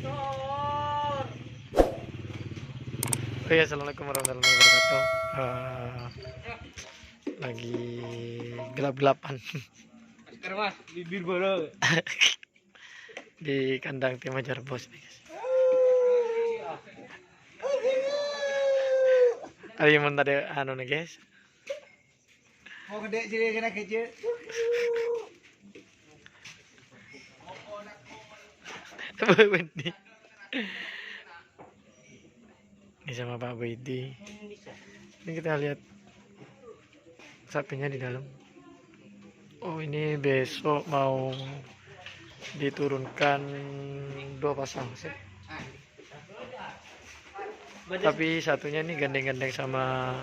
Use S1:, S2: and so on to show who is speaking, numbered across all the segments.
S1: Oh ya, assalamualaikum warahmatullahi wabarakatuh. Lagi gelap-gelapan
S2: Mas, bibir bola.
S1: di kandang tim Hajar Bos nih, guys. Hari ini tadi anu nih, guys.
S2: Mau gede sini kena kecil.
S1: Wendy. Ini sama Pak Wendy. Ini kita lihat sapinya di dalam. Oh, ini besok mau diturunkan 2 pasang sih. Tapi satunya ini gandeng-gandeng sama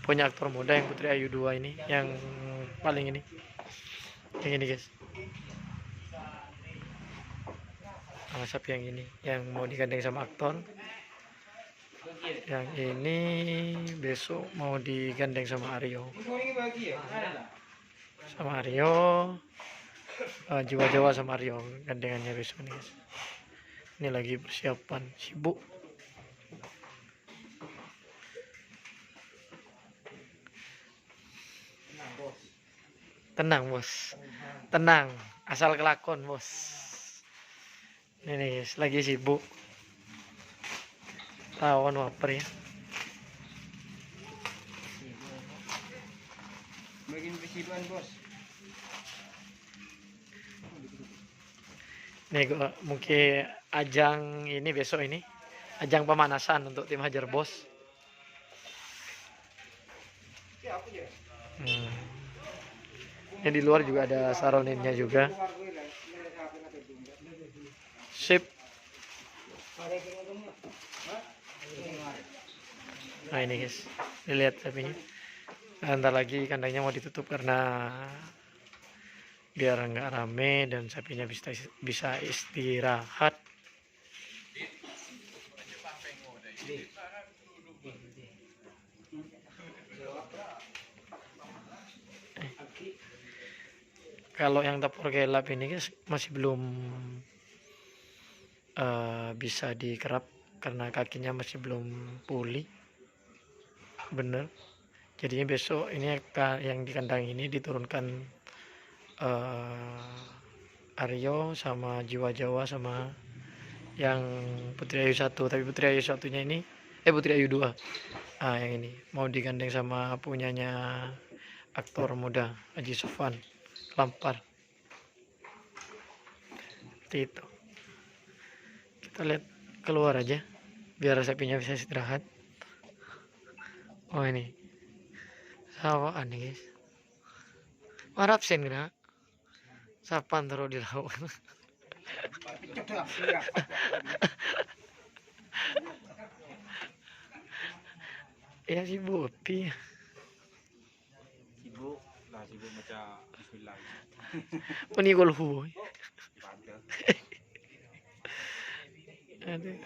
S1: punya aktor muda yang Putri Ayu 2 ini, yang paling ini. Yang ini, guys. Nah, sapi yang ini yang mau digandeng sama aktor. Yang ini besok mau digandeng sama Aryo. Sama Aryo. Jiwa Jawa sama Aryo gandengannya besok nih, guys. Ini lagi persiapan, sibuk. Tenang, bos. Tenang, asal kelakon, bos. Ini nih, guys, lagi sibuk. Tawan waper ya.
S2: Bikin persiduan, Bos.
S1: Nih gua mungkin ajang ini besok ini ajang pemanasan untuk tim Hajar Bos. Ini di luar juga ada saroninnya juga. Sip. Nah ini, guys, dilihat sapinya. Ntar lagi kandangnya mau ditutup karena biar nggak rame dan sapinya bisa istirahat. Kalau yang tapur gelap ini, guys, masih belum bisa dikerap karena kakinya masih belum pulih bener. Jadinya besok ini yang di kandang ini diturunkan Aryo sama Jiwa Jawa sama yang Putri Ayu 1. Tapi Putri Ayu 1-nya ini Putri Ayu 2. Yang ini mau digandeng sama punyanya aktor muda Haji Sofan Lampar. Seperti itu. Kita lihat keluar aja biar sapinya bisa istirahat. Oh, ini sawaan nih, guys. Marap sen kena sapan taruh di laut. Ya si Bopi.
S2: Sibuk. Lah sibuk macam bismillah.
S1: Penikul hu. Aduh.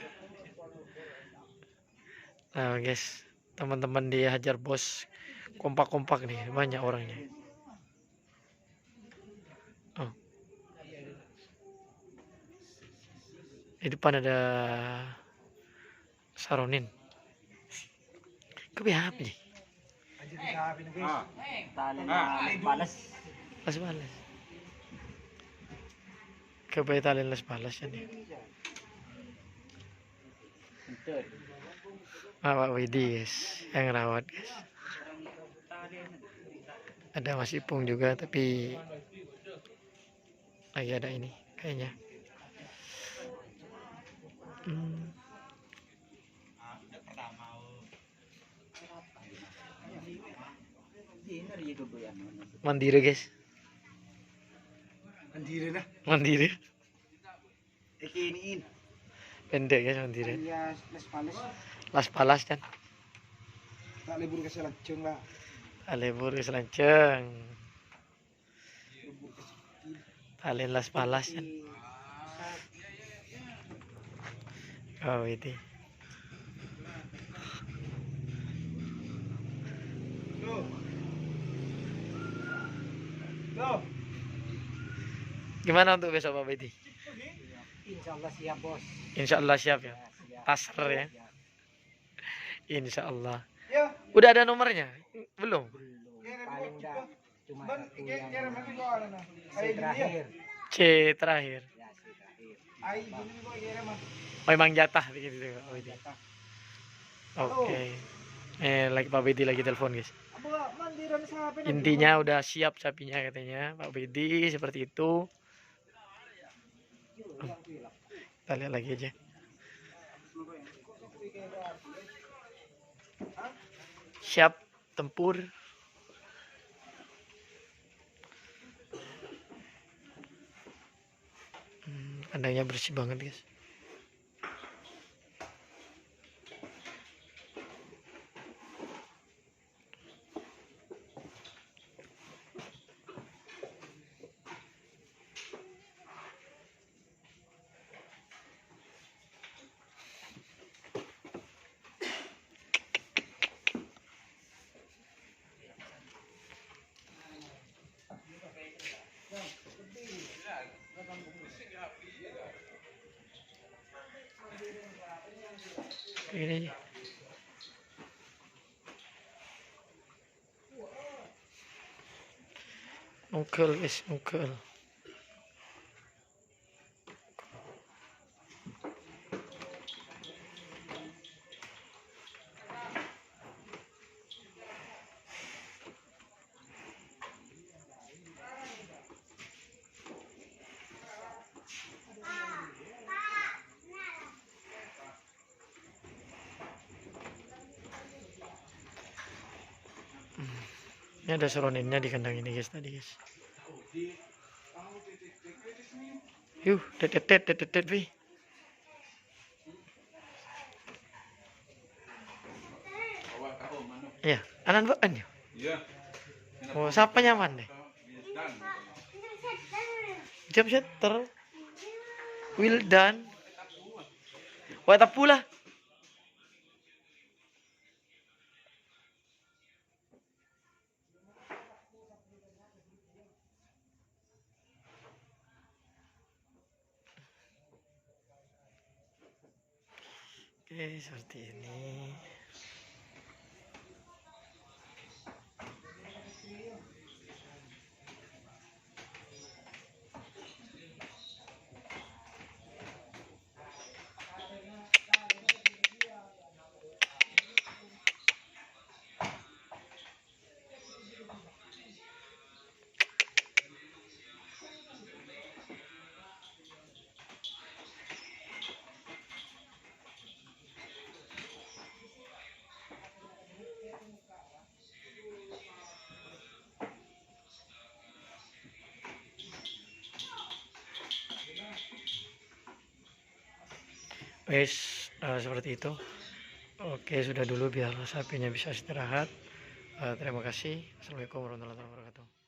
S1: Nah, guys, teman-teman di Hajar Bos kompak-kompak nih, banyak orangnya. Oh. Di depan ada Saronin. Kebiasa nih.
S2: Balas.
S1: Las balas. Kebetulan las balas ya nih. Pak Widi, guys, yang rawat, guys. Ada Mas Ipung juga, tapi lagi ada ini kayaknya. Mandiri, guys.
S2: Mandiri lah.
S1: Mandiri.
S2: Iniin.
S1: Pendek, guys, mandiri.
S2: Ya, les
S1: Las Palas kan.
S2: Tak libur ke Selacung lah.
S1: Alebur selanceng. Talen Las Palas kan. Oh, itu. Gimana untuk besok Pak Bedi?
S2: Insya Allah siap bos.
S1: Insya Allah siap ya.
S2: Ya, siap.
S1: Pasar ya.
S2: Ya.
S1: Insya Allah.
S2: Ya.
S1: Udah ada nomornya? Belum.
S2: Paling enggak cuma satu yang C terakhir.
S1: C terakhir.
S2: Ya, C terakhir.
S1: Memang jatah begitu Pak Bedi. Oke. Lagi Pak Bedi lagi telepon guys. Intinya udah siap sapinya katanya Pak Bedi seperti itu. Kita lihat lagi aja. Siap tempur. Kandangnya bersih banget guys. Ini nungkel guys, nungkel. Ini ada seroninnya di kandang ini guys tadi guys. Yuh, det vi. Iya, anan baan yuk.
S3: Iya.
S1: Oh, siapa nyaman deh? Jam setter. Wildan. Wah, tapulah. Oke, seperti ini. Wes, seperti itu. Oke, sudah dulu biar sapinya bisa istirahat. Terima kasih. Assalamualaikum warahmatullahi wabarakatuh.